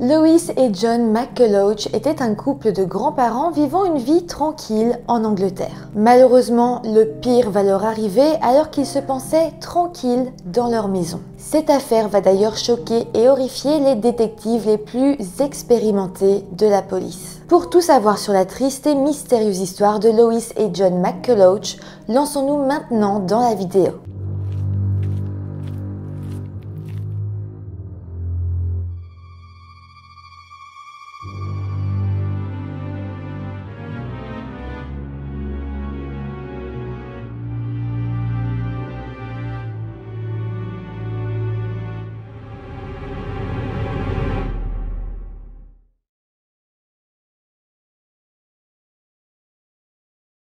Lois et John McCulloch étaient un couple de grands-parents vivant une vie tranquille en Angleterre. Malheureusement, le pire va leur arriver alors qu'ils se pensaient tranquilles dans leur maison. Cette affaire va d'ailleurs choquer et horrifier les détectives les plus expérimentés de la police. Pour tout savoir sur la triste et mystérieuse histoire de Lois et John McCulloch, lançons-nous maintenant dans la vidéo.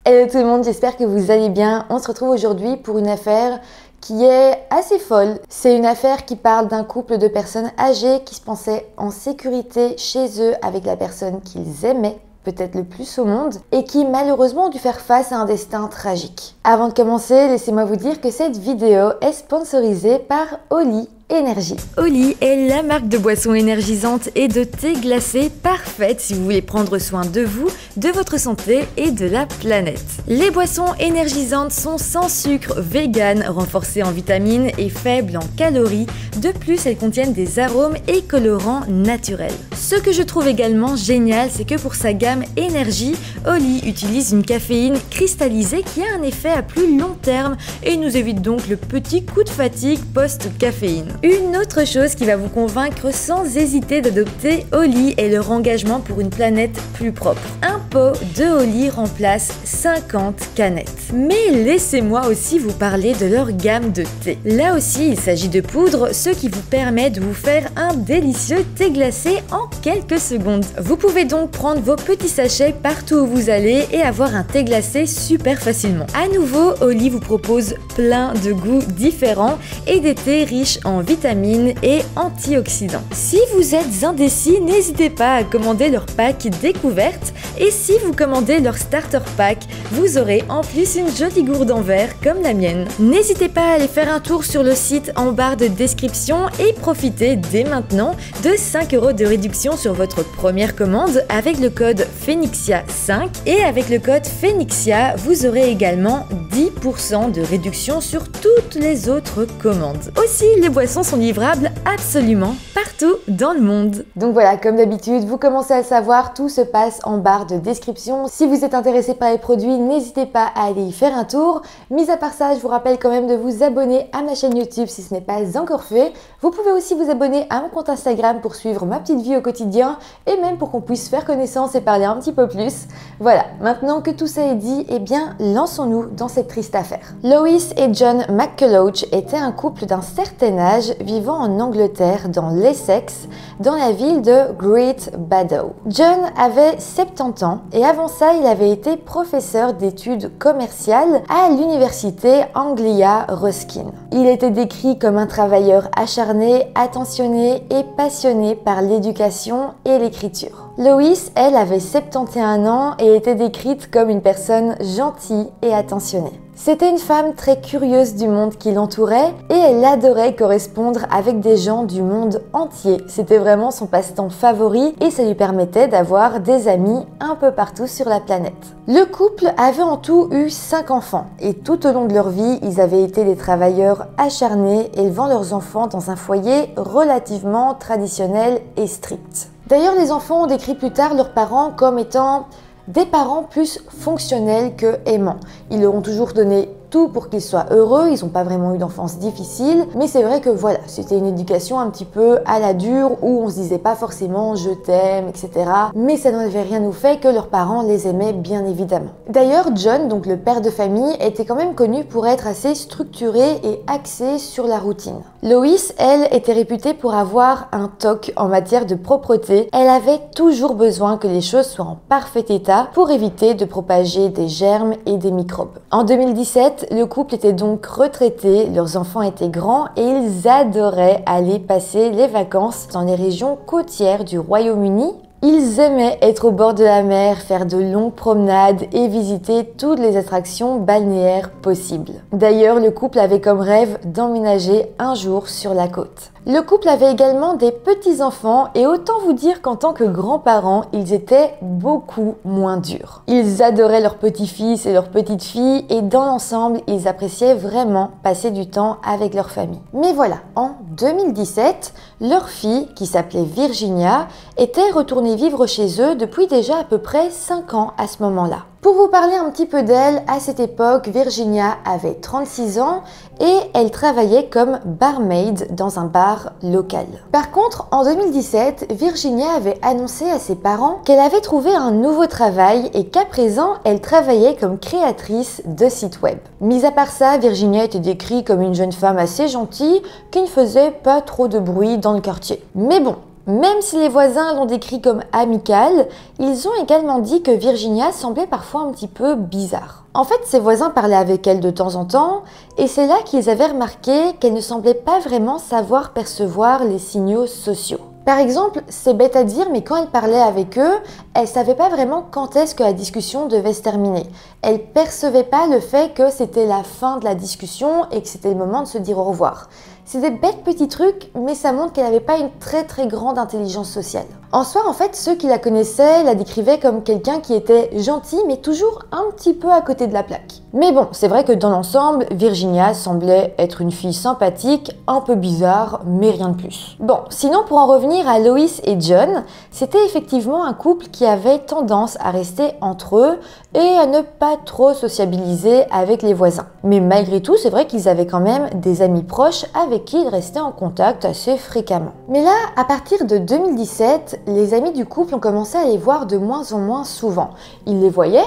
Hello tout le monde, j'espère que vous allez bien. On se retrouve aujourd'hui pour une affaire qui est assez folle. C'est une affaire qui parle d'un couple de personnes âgées qui se pensaient en sécurité chez eux avec la personne qu'ils aimaient, peut-être le plus au monde, et qui malheureusement ont dû faire face à un destin tragique. Avant de commencer, laissez-moi vous dire que cette vidéo est sponsorisée par Oli Énergie. Oli est la marque de boissons énergisantes et de thé glacé parfaite si vous voulez prendre soin de vous, de votre santé et de la planète. Les boissons énergisantes sont sans sucre, vegan, renforcées en vitamines et faibles en calories. De plus, elles contiennent des arômes et colorants naturels. Ce que je trouve également génial, c'est que pour sa gamme énergie, Oli utilise une caféine cristallisée qui a un effet à plus long terme et nous évite donc le petit coup de fatigue post-caféine. Une autre chose qui va vous convaincre sans hésiter d'adopter Oli est leur engagement pour une planète plus propre. Un pot de Oli remplace 50 canettes. Mais laissez-moi aussi vous parler de leur gamme de thé. Là aussi, il s'agit de poudre, ce qui vous permet de vous faire un délicieux thé glacé en quelques secondes. Vous pouvez donc prendre vos petits sachets partout où vous allez et avoir un thé glacé super facilement. À nouveau, Oli vous propose plein de goûts différents et des thés riches en vitamines et antioxydants. Si vous êtes indécis, n'hésitez pas à commander leur pack découverte et si vous commandez leur starter pack, vous aurez en plus une jolie gourde en verre comme la mienne. N'hésitez pas à aller faire un tour sur le site en barre de description et profitez dès maintenant de 5 € de réduction sur votre première commande avec le code Phenixia5 et avec le code Phenixia, vous aurez également 10% de réduction sur toutes les autres commandes. Aussi, les boissons sont livrables absolument partout dans le monde. Donc voilà, comme d'habitude, vous commencez à le savoir, tout se passe en barre de description. Si vous êtes intéressé par les produits, n'hésitez pas à aller y faire un tour. Mis à part ça, je vous rappelle quand même de vous abonner à ma chaîne YouTube si ce n'est pas encore fait. Vous pouvez aussi vous abonner à mon compte Instagram pour suivre ma petite vie au quotidien et même pour qu'on puisse faire connaissance et parler un petit peu plus. Voilà, maintenant que tout ça est dit, eh bien, lançons-nous dans cette triste affaire. Lois et John McCulloch étaient un couple d'un certain âge vivant en Angleterre dans l'Essex, dans la ville de Great Barrow. John avait 70 ans et avant ça, il avait été professeur d'études commerciales à l'université Anglia Ruskin. Il était décrit comme un travailleur acharné, attentionné et passionné par l'éducation et l'écriture. Lois, elle, avait 71 ans et était décrite comme une personne gentille et attentionnée. C'était une femme très curieuse du monde qui l'entourait et elle adorait correspondre avec des gens du monde entier. C'était vraiment son passe-temps favori et ça lui permettait d'avoir des amis un peu partout sur la planète. Le couple avait en tout eu 5 enfants et tout au long de leur vie, ils avaient été des travailleurs acharnés élevant leurs enfants dans un foyer relativement traditionnel et strict. D'ailleurs, les enfants ont décrit plus tard leurs parents comme étant des parents plus fonctionnels que aimants. Ils leur ont toujours donné tout pour qu'ils soient heureux, ils n'ont pas vraiment eu d'enfance difficile, mais c'est vrai que voilà, c'était une éducation un petit peu à la dure où on se disait pas forcément je t'aime, etc. Mais ça n'avait rien au fait que leurs parents les aimaient bien évidemment. D'ailleurs, John, donc le père de famille, était quand même connu pour être assez structuré et axé sur la routine. Lois, elle, était réputée pour avoir un toc en matière de propreté. Elle avait toujours besoin que les choses soient en parfait état pour éviter de propager des germes et des microbes. En 2017, le couple était donc retraité, leurs enfants étaient grands et ils adoraient aller passer les vacances dans les régions côtières du Royaume-Uni. Ils aimaient être au bord de la mer, faire de longues promenades et visiter toutes les attractions balnéaires possibles. D'ailleurs, le couple avait comme rêve d'emménager un jour sur la côte. Le couple avait également des petits-enfants et autant vous dire qu'en tant que grands-parents, ils étaient beaucoup moins durs. Ils adoraient leurs petits-fils et leurs petites-filles et dans l'ensemble, ils appréciaient vraiment passer du temps avec leur famille. Mais voilà, en 2017, leur fille, qui s'appelait Virginia, était retournée vivre chez eux depuis déjà à peu près 5 ans à ce moment-là. Pour vous parler un petit peu d'elle, à cette époque, Virginia avait 36 ans et elle travaillait comme barmaid dans un bar local. Par contre, en 2017, Virginia avait annoncé à ses parents qu'elle avait trouvé un nouveau travail et qu'à présent, elle travaillait comme créatrice de sites web. Mis à part ça, Virginia était décrite comme une jeune femme assez gentille qui ne faisait pas trop de bruit dans le quartier. Mais bon, même si les voisins l'ont décrit comme amical, ils ont également dit que Virginia semblait parfois un petit peu bizarre. En fait, ses voisins parlaient avec elle de temps en temps, et c'est là qu'ils avaient remarqué qu'elle ne semblait pas vraiment savoir percevoir les signaux sociaux. Par exemple, c'est bête à dire, mais quand elle parlait avec eux, elle savait pas vraiment quand est-ce que la discussion devait se terminer. Elle percevait pas le fait que c'était la fin de la discussion et que c'était le moment de se dire au revoir. C'est des bêtes petits trucs, mais ça montre qu'elle n'avait pas une très grande intelligence sociale. En soi, en fait, ceux qui la connaissaient la décrivaient comme quelqu'un qui était gentil, mais toujours un petit peu à côté de la plaque. Mais bon, c'est vrai que dans l'ensemble, Virginia semblait être une fille sympathique, un peu bizarre, mais rien de plus. Bon, sinon pour en revenir à Lois et John, c'était effectivement un couple qui avait tendance à rester entre eux et à ne pas trop sociabiliser avec les voisins. Mais malgré tout, c'est vrai qu'ils avaient quand même des amis proches avec qui ils restaient en contact assez fréquemment. Mais là, à partir de 2017, les amis du couple ont commencé à les voir de moins en moins souvent. Ils les voyaient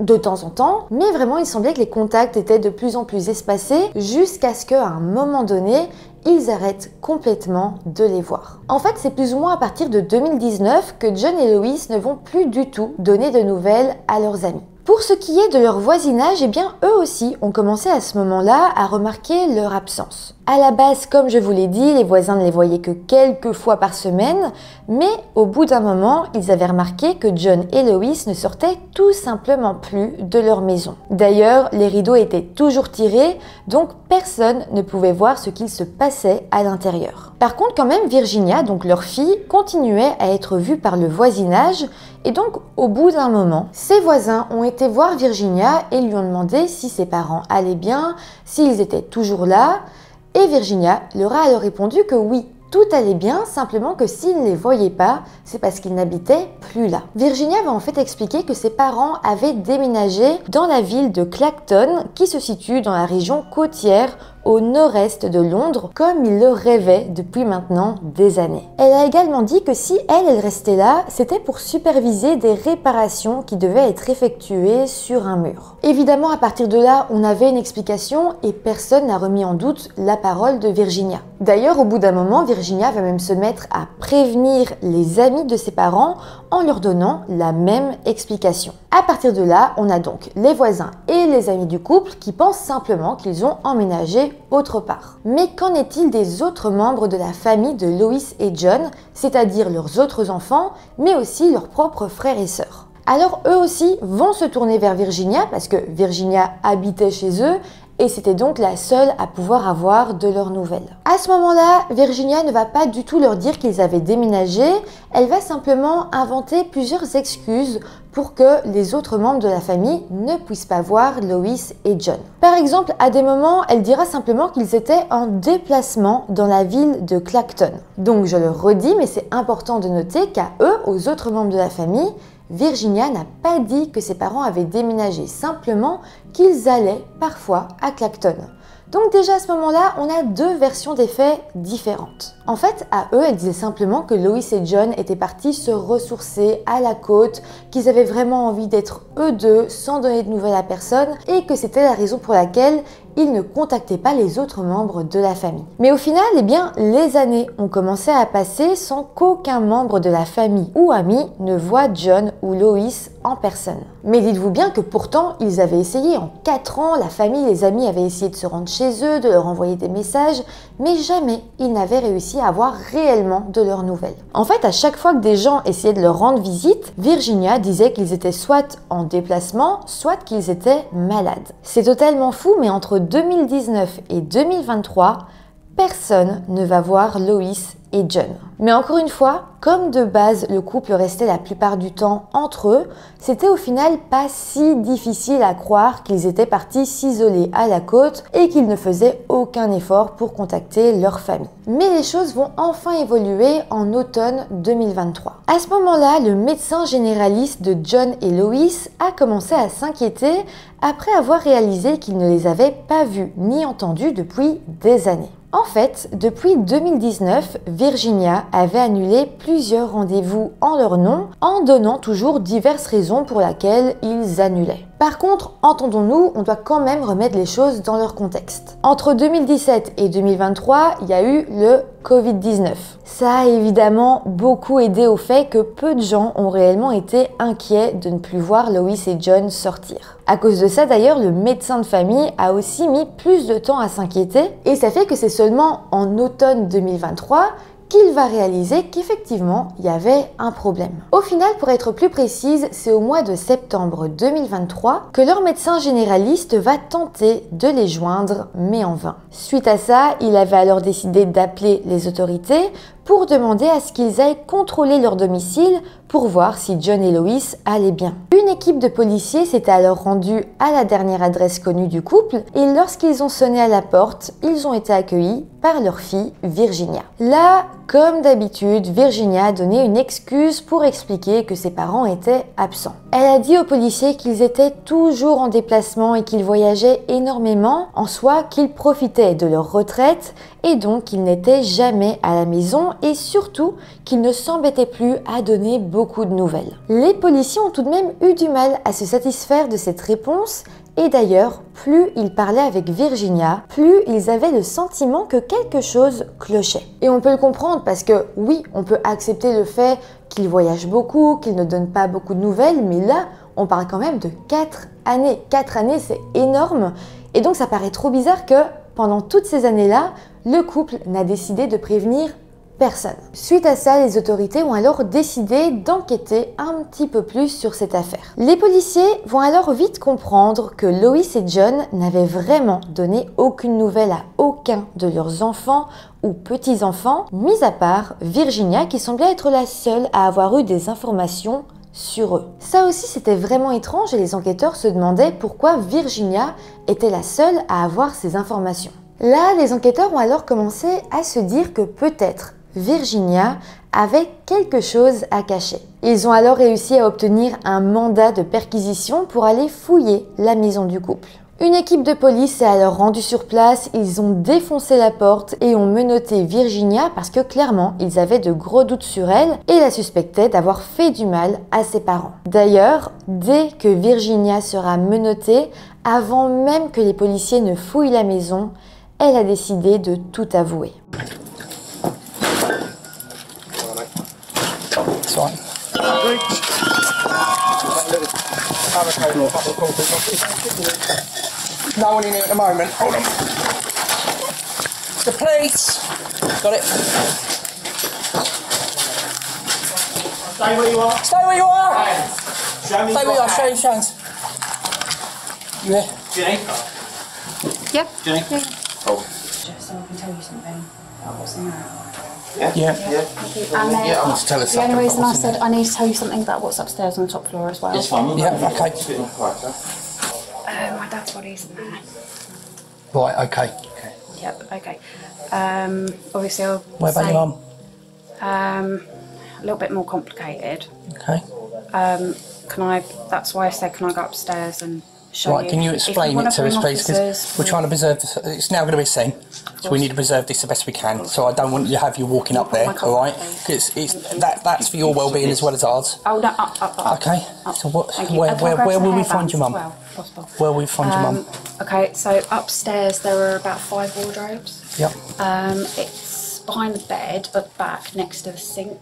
de temps en temps, mais vraiment il semblait que les contacts étaient de plus en plus espacés jusqu'à ce qu'à un moment donné, ils arrêtent complètement de les voir. En fait, c'est plus ou moins à partir de 2019 que John et Lois ne vont plus du tout donner de nouvelles à leurs amis. Pour ce qui est de leur voisinage, eh bien eux aussi ont commencé à ce moment-là à remarquer leur absence. À la base, comme je vous l'ai dit, les voisins ne les voyaient que quelques fois par semaine, mais au bout d'un moment, ils avaient remarqué que John et Lois ne sortaient tout simplement plus de leur maison. D'ailleurs, les rideaux étaient toujours tirés, donc personne ne pouvait voir ce qu'il se passait à l'intérieur. Par contre, quand même, Virginia, donc leur fille, continuait à être vue par le voisinage, et donc au bout d'un moment, ses voisins ont été voir Virginia et lui ont demandé si ses parents allaient bien, s'ils étaient toujours là. Et Virginia leur a alors répondu que oui, tout allait bien, simplement que s'ils ne les voyaient pas, c'est parce qu'ils n'habitaient plus là. Virginia va en fait expliquer que ses parents avaient déménagé dans la ville de Clacton, qui se situe dans la région côtière au nord-est de Londres, comme ils le rêvaient depuis maintenant des années. Elle a également dit que si elle restait là, c'était pour superviser des réparations qui devaient être effectuées sur un mur. Évidemment, à partir de là, on avait une explication et personne n'a remis en doute la parole de Virginia. D'ailleurs, au bout d'un moment, Virginia va même se mettre à prévenir les amis de ses parents en leur donnant la même explication. À partir de là, on a donc les voisins et les amis du couple qui pensent simplement qu'ils ont emménagé autre part. Mais qu'en est-il des autres membres de la famille de Lois et John, c'est-à-dire leurs autres enfants, mais aussi leurs propres frères et sœurs? Alors eux aussi vont se tourner vers Virginia parce que Virginia habitait chez eux et c'était donc la seule à pouvoir avoir de leurs nouvelles. À ce moment-là, Virginia ne va pas du tout leur dire qu'ils avaient déménagé, elle va simplement inventer plusieurs excuses pour que les autres membres de la famille ne puissent pas voir Lois et John. Par exemple, à des moments, elle dira simplement qu'ils étaient en déplacement dans la ville de Clacton. Donc je le redis, mais c'est important de noter qu'à eux, aux autres membres de la famille, Virginia n'a pas dit que ses parents avaient déménagé, simplement qu'ils allaient parfois à Clacton. Donc déjà à ce moment-là, on a deux versions des faits différentes. En fait, à eux, elle disait simplement que Lois et John étaient partis se ressourcer à la côte, qu'ils avaient vraiment envie d'être eux deux sans donner de nouvelles à personne et que c'était la raison pour laquelle ils ne contactaient pas les autres membres de la famille. Mais au final, eh bien, les années ont commencé à passer sans qu'aucun membre de la famille ou ami ne voit John ou Lois en personne. Mais dites-vous bien que pourtant, ils avaient essayé en 4 ans, la famille, les amis avaient essayé de se rendre chez eux, de leur envoyer des messages, mais jamais ils n'avaient réussi à avoir réellement de leurs nouvelles. En fait, à chaque fois que des gens essayaient de leur rendre visite, Virginia disait qu'ils étaient soit en déplacement, soit qu'ils étaient malades. C'est totalement fou, mais entre 2019 et 2023, personne ne va voir Lois et John. Mais encore une fois, comme de base le couple restait la plupart du temps entre eux, c'était au final pas si difficile à croire qu'ils étaient partis s'isoler à la côte et qu'ils ne faisaient aucun effort pour contacter leur famille. Mais les choses vont enfin évoluer en automne 2023. À ce moment-là, le médecin généraliste de John et Lois a commencé à s'inquiéter après avoir réalisé qu'il ne les avait pas vus ni entendus depuis des années. En fait, depuis 2019, Virginia avait annulé plusieurs rendez-vous en leur nom, en donnant toujours diverses raisons pour lesquelles ils annulaient. Par contre, entendons-nous, on doit quand même remettre les choses dans leur contexte. Entre 2017 et 2023, il y a eu le Covid-19. Ça a évidemment beaucoup aidé au fait que peu de gens ont réellement été inquiets de ne plus voir Lois et John sortir. À cause de ça d'ailleurs, le médecin de famille a aussi mis plus de temps à s'inquiéter et ça fait que c'est seulement en automne 2023 qu'il va réaliser qu'effectivement, il y avait un problème. Au final, pour être plus précise, c'est au mois de septembre 2023 que leur médecin généraliste va tenter de les joindre, mais en vain. Suite à ça, il avait alors décidé d'appeler les autorités pour demander à ce qu'ils aillent contrôler leur domicile pour voir si John et Lois allaient bien. Une équipe de policiers s'était alors rendue à la dernière adresse connue du couple et lorsqu'ils ont sonné à la porte, ils ont été accueillis par leur fille Virginia. Là, comme d'habitude, Virginia a donné une excuse pour expliquer que ses parents étaient absents. Elle a dit aux policiers qu'ils étaient toujours en déplacement et qu'ils voyageaient énormément, en soi qu'ils profitaient de leur retraite et donc qu'ils n'étaient jamais à la maison et surtout qu'ils ne s'embêtaient plus à donner beaucoup de nouvelles. Les policiers ont tout de même eu du mal à se satisfaire de cette réponse et d'ailleurs, plus ils parlaient avec Virginia, plus ils avaient le sentiment que quelque chose clochait. Et on peut le comprendre parce que oui, on peut accepter le fait qu'ils voyagent beaucoup, qu'ils ne donnent pas beaucoup de nouvelles, mais là, on parle quand même de 4 années. 4 années, c'est énorme. Et donc ça paraît trop bizarre que pendant toutes ces années-là, le couple n'a décidé de prévenir personne. Suite à ça, les autorités ont alors décidé d'enquêter un petit peu plus sur cette affaire. Les policiers vont alors vite comprendre que Lois et John n'avaient vraiment donné aucune nouvelle à aucun de leurs enfants ou petits-enfants, mis à part Virginia qui semblait être la seule à avoir eu des informations sur eux. Ça aussi c'était vraiment étrange et les enquêteurs se demandaient pourquoi Virginia était la seule à avoir ces informations. Là, les enquêteurs ont alors commencé à se dire que peut-être Virginia avait quelque chose à cacher. Ils ont alors réussi à obtenir un mandat de perquisition pour aller fouiller la maison du couple. Une équipe de police s'est alors rendue sur place, ils ont défoncé la porte et ont menotté Virginia parce que clairement ils avaient de gros doutes sur elle et la suspectaient d'avoir fait du mal à ses parents. D'ailleurs, dès que Virginia sera menottée, avant même que les policiers ne fouillent la maison, elle a décidé de tout avouer. No one in here at the moment. Hold on. The police. Got it. Stay where you are. Stay where you are. Show me. Stay where you are. Show your hands. You here? Jenny. Yep. Jenny. Yeah. Oh. Just so I can tell you something about what's in there. Yeah. And the only reason I said I need to tell you something about what's upstairs on the top floor as well. It's fine. Yeah. Okay. My dad's body's in there. Right. Okay. Yep. Okay. Obviously, I'll Where about say, your mum? A little bit more complicated. Okay. Can I? That's why I said, can I go upstairs and show you? Right, can you explain it to us, please? Because we're trying to preserve this. It's now going to be a scene, so we need to preserve this the best we can. So I don't want you have you walking up there, all right? Because that's for your well-being as well as ours. Oh no! Up. Okay. So where will we find your mum? Where will we find your mum? Okay, so upstairs there are about 5 wardrobes. Yep. It's behind the bed, at the back, next to the sink.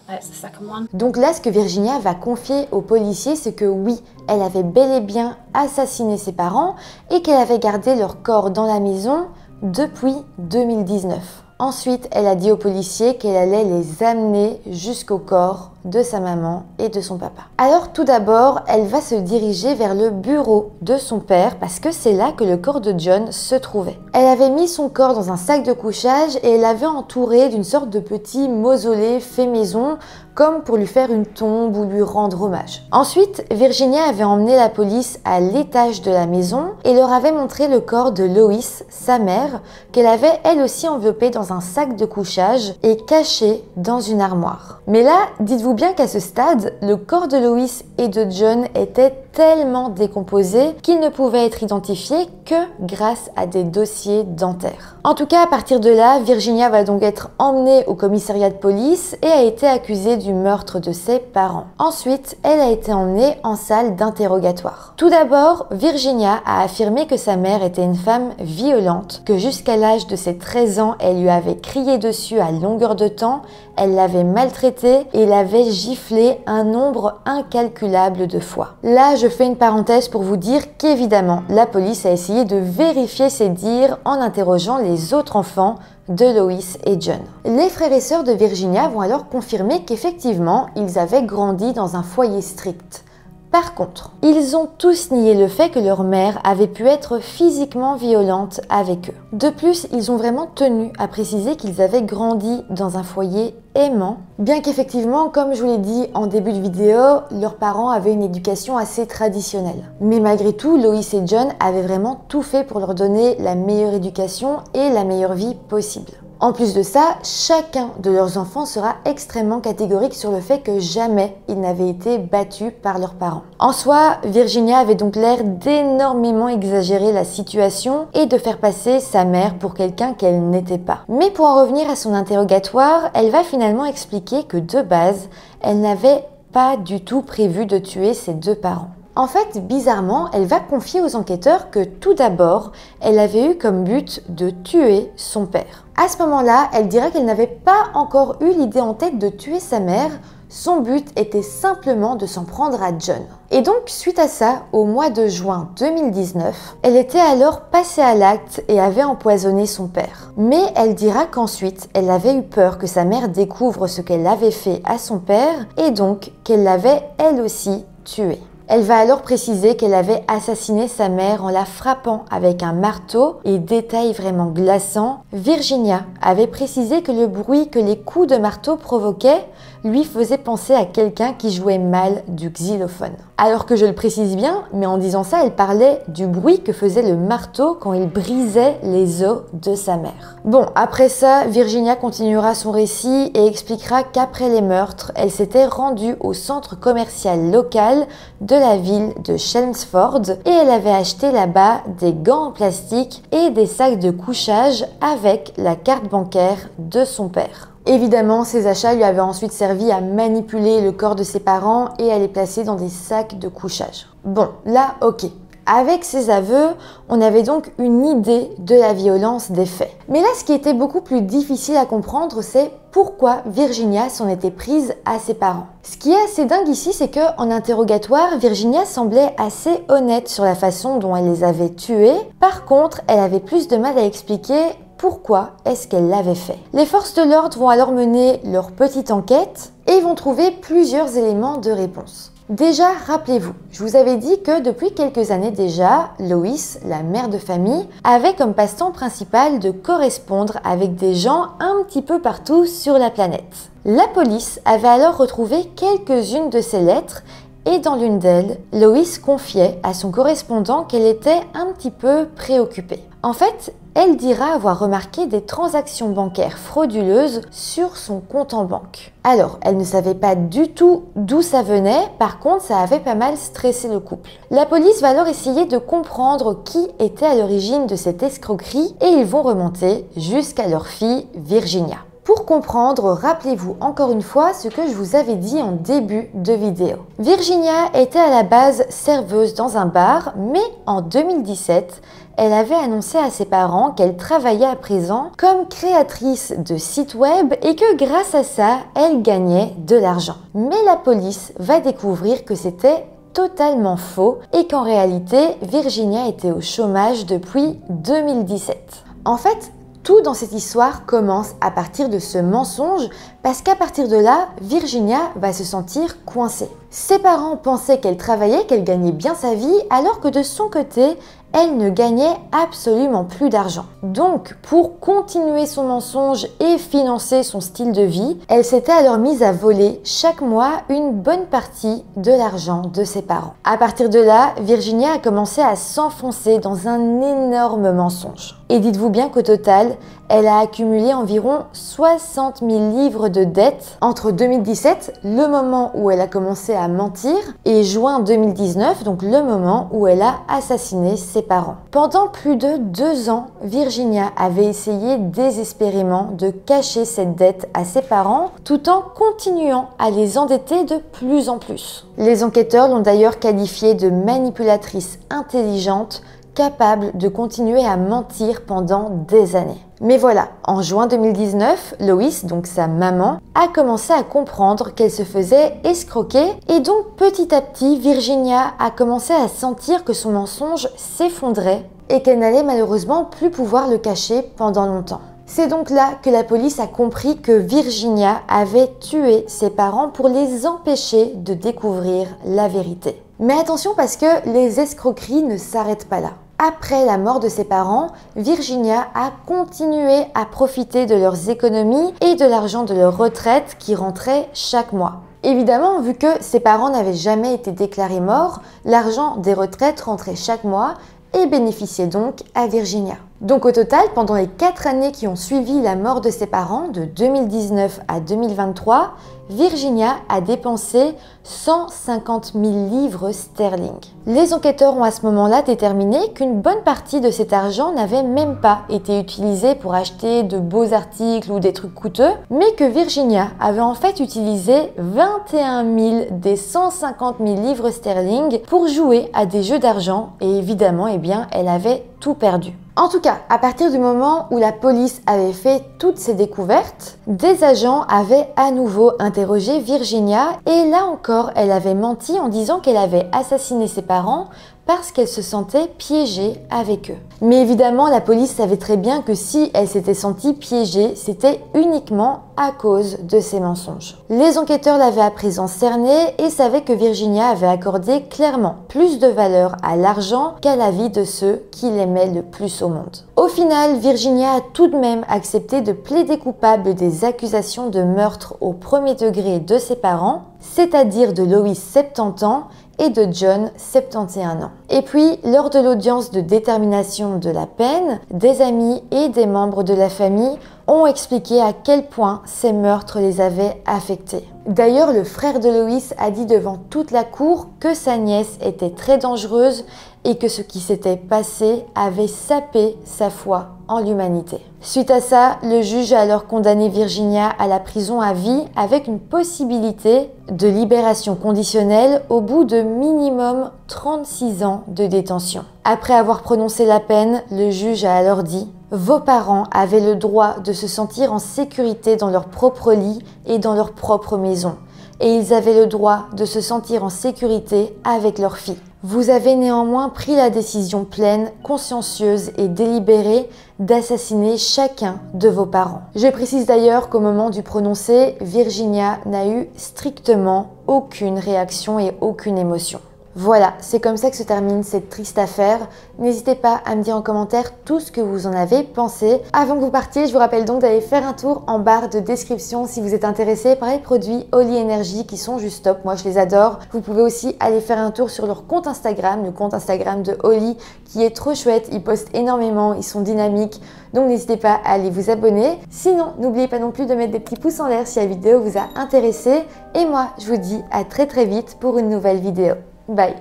That's the second one. Donc là, ce que Virginia va confier aux policiers, c'est que oui, elle avait bel et bien assassiné ses parents et qu'elle avait gardé leur corps dans la maison depuis 2019. Ensuite, elle a dit aux policiers qu'elle allait les amener jusqu'au corps de sa maman et de son papa. Alors tout d'abord, elle va se diriger vers le bureau de son père parce que c'est là que le corps de John se trouvait. Elle avait mis son corps dans un sac de couchage et elle l'avait entouré d'une sorte de petit mausolée fait maison, comme pour lui faire une tombe ou lui rendre hommage. Ensuite, Virginia avait emmené la police à l'étage de la maison et leur avait montré le corps de Lois, sa mère, qu'elle avait elle aussi enveloppé dans un sac de couchage et caché dans une armoire. Mais là, dites-vous bien qu'à ce stade, le corps de Lois et de John était tellement décomposé qu'il ne pouvait être identifié que grâce à des dossiers dentaires. En tout cas, à partir de là, Virginia va donc être emmenée au commissariat de police et a été accusée du meurtre de ses parents. Ensuite, elle a été emmenée en salle d'interrogatoire. Tout d'abord, Virginia a affirmé que sa mère était une femme violente, que jusqu'à l'âge de ses 13 ans, elle lui avait crié dessus à longueur de temps, elle l'avait maltraitée et l'avait giflé un nombre incalculable de fois. Là, je fais une parenthèse pour vous dire qu'évidemment, la police a essayé de vérifier ces dires en interrogeant les autres enfants de Lois et John. Les frères et sœurs de Virginia vont alors confirmer qu'effectivement, ils avaient grandi dans un foyer strict. Par contre, ils ont tous nié le fait que leur mère avait pu être physiquement violente avec eux. De plus, ils ont vraiment tenu à préciser qu'ils avaient grandi dans un foyer aimant, bien qu'effectivement, comme je vous l'ai dit en début de vidéo, leurs parents avaient une éducation assez traditionnelle. Mais malgré tout, Lois et John avaient vraiment tout fait pour leur donner la meilleure éducation et la meilleure vie possible. En plus de ça, chacun de leurs enfants sera extrêmement catégorique sur le fait que jamais ils n'avaient été battus par leurs parents. En soi, Virginia avait donc l'air d'énormément exagérer la situation et de faire passer sa mère pour quelqu'un qu'elle n'était pas. Mais pour en revenir à son interrogatoire, elle va finalement expliquer que de base, elle n'avait pas du tout prévu de tuer ses deux parents. En fait, bizarrement, elle va confier aux enquêteurs que tout d'abord, elle avait eu comme but de tuer son père. À ce moment-là, elle dira qu'elle n'avait pas encore eu l'idée en tête de tuer sa mère. Son but était simplement de s'en prendre à John. Et donc, suite à ça, au mois de juin 2019, elle était alors passée à l'acte et avait empoisonné son père. Mais elle dira qu'ensuite, elle avait eu peur que sa mère découvre ce qu'elle avait fait à son père et donc qu'elle l'avait elle aussi tué. Elle va alors préciser qu'elle avait assassiné sa mère en la frappant avec un marteau et détail vraiment glaçant, Virginia avait précisé que le bruit que les coups de marteau provoquaient lui faisait penser à quelqu'un qui jouait mal du xylophone. Alors que je le précise bien, mais en disant ça, elle parlait du bruit que faisait le marteau quand il brisait les os de sa mère. Bon, après ça, Virginia continuera son récit et expliquera qu'après les meurtres, elle s'était rendue au centre commercial local de la ville de Chelmsford et elle avait acheté là-bas des gants en plastique et des sacs de couchage avec la carte bancaire de son père. Évidemment, ces achats lui avaient ensuite servi à manipuler le corps de ses parents et à les placer dans des sacs de couchage. Bon, là, ok. Avec ces aveux, on avait donc une idée de la violence des faits. Mais là, ce qui était beaucoup plus difficile à comprendre, c'est pourquoi Virginia s'en était prise à ses parents. Ce qui est assez dingue ici, c'est qu'en interrogatoire, Virginia semblait assez honnête sur la façon dont elle les avait tués. Par contre, elle avait plus de mal à expliquer pourquoi est-ce qu'elle l'avait fait. Les forces de l'ordre vont alors mener leur petite enquête et vont trouver plusieurs éléments de réponse. Déjà, rappelez-vous, je vous avais dit que depuis quelques années déjà, Lois, la mère de famille, avait comme passe-temps principal de correspondre avec des gens un petit peu partout sur la planète. La police avait alors retrouvé quelques-unes de ces lettres et dans l'une d'elles, Lois confiait à son correspondant qu'elle était un petit peu préoccupée. En fait, elle dira avoir remarqué des transactions bancaires frauduleuses sur son compte en banque. Alors, elle ne savait pas du tout d'où ça venait, par contre, ça avait pas mal stressé le couple. La police va alors essayer de comprendre qui était à l'origine de cette escroquerie et ils vont remonter jusqu'à leur fille Virginia. Pour comprendre, rappelez-vous encore une fois ce que je vous avais dit en début de vidéo. Virginia était à la base serveuse dans un bar, mais en 2017, elle avait annoncé à ses parents qu'elle travaillait à présent comme créatrice de sites web et que grâce à ça, elle gagnait de l'argent. Mais la police va découvrir que c'était totalement faux et qu'en réalité, Virginia était au chômage depuis 2017. En fait, Tout dans cette histoire commence à partir de ce mensonge parce qu'à partir de là, Virginia va se sentir coincée. Ses parents pensaient qu'elle travaillait, qu'elle gagnait bien sa vie, alors que de son côté, elle ne gagnait absolument plus d'argent. Donc, pour continuer son mensonge et financer son style de vie, elle s'était alors mise à voler chaque mois une bonne partie de l'argent de ses parents. À partir de là, Virginia a commencé à s'enfoncer dans un énorme mensonge. Et dites-vous bien qu'au total, elle a accumulé environ 60 000 livres de dettes entre 2017, le moment où elle a commencé à mentir, et juin 2019, donc le moment où elle a assassiné ses parents. Pendant plus de 2 ans, Virginia avait essayé désespérément de cacher cette dette à ses parents tout en continuant à les endetter de plus en plus. Les enquêteurs l'ont d'ailleurs qualifiée de manipulatrice intelligente capable de continuer à mentir pendant des années. Mais voilà, en juin 2019, Lois, donc sa maman, a commencé à comprendre qu'elle se faisait escroquer et donc petit à petit, Virginia a commencé à sentir que son mensonge s'effondrait et qu'elle n'allait malheureusement plus pouvoir le cacher pendant longtemps. C'est donc là que la police a compris que Virginia avait tué ses parents pour les empêcher de découvrir la vérité. Mais attention parce que les escroqueries ne s'arrêtent pas là. Après la mort de ses parents, Virginia a continué à profiter de leurs économies et de l'argent de leur retraite qui rentrait chaque mois. Évidemment, vu que ses parents n'avaient jamais été déclarés morts, l'argent des retraites rentrait chaque mois et bénéficiait donc à Virginia. Donc au total, pendant les 4 années qui ont suivi la mort de ses parents, de 2019 à 2023, Virginia a dépensé 150 000 livres sterling. Les enquêteurs ont à ce moment-là déterminé qu'une bonne partie de cet argent n'avait même pas été utilisé pour acheter de beaux articles ou des trucs coûteux, mais que Virginia avait en fait utilisé 21 000 des 150 000 livres sterling pour jouer à des jeux d'argent et évidemment, elle avait tout perdu. En tout cas, à partir du moment où la police avait fait toutes ces découvertes, des agents avaient à nouveau interrogé Virginia et là encore, elle avait menti en disant qu'elle avait assassiné ses parents parce qu'elle se sentait piégée avec eux. Mais évidemment, la police savait très bien que si elle s'était sentie piégée, c'était uniquement à cause de ses mensonges. Les enquêteurs l'avaient à présent cernée et savaient que Virginia avait accordé clairement plus de valeur à l'argent qu'à la vie de ceux qui l'aimaient le plus au monde. Au final, Virginia a tout de même accepté de plaider coupable des accusations de meurtre au premier degré de ses parents, c'est-à-dire de Lois 70 ans et de John 71 ans. Et puis, lors de l'audience de détermination de la peine, des amis et des membres de la famille ont expliqué à quel point ces meurtres les avaient affectés. D'ailleurs, le frère de Lois a dit devant toute la cour que sa nièce était très dangereuse et que ce qui s'était passé avait sapé sa foi en l'humanité. Suite à ça, le juge a alors condamné Virginia à la prison à vie avec une possibilité de libération conditionnelle au bout de minimum 36 ans de détention. Après avoir prononcé la peine, le juge a alors dit « Vos parents avaient le droit de se sentir en sécurité dans leur propre lit et dans leur propre maison. Et ils avaient le droit de se sentir en sécurité avec leur fille. Vous avez néanmoins pris la décision pleine, consciencieuse et délibérée d'assassiner chacun de vos parents. » Je précise d'ailleurs qu'au moment du prononcé, Virginia n'a eu strictement aucune réaction et aucune émotion. Voilà, c'est comme ça que se termine cette triste affaire. N'hésitez pas à me dire en commentaire tout ce que vous en avez pensé. Avant que vous partiez, je vous rappelle donc d'aller faire un tour en barre de description si vous êtes intéressé par les produits Holly Energy qui sont juste top. Moi, je les adore. Vous pouvez aussi aller faire un tour sur leur compte Instagram, le compte Instagram de Holly qui est trop chouette. Ils postent énormément, ils sont dynamiques. Donc n'hésitez pas à aller vous abonner. Sinon, n'oubliez pas non plus de mettre des petits pouces en l'air si la vidéo vous a intéressé. Et moi, je vous dis à très vite pour une nouvelle vidéo. Bye.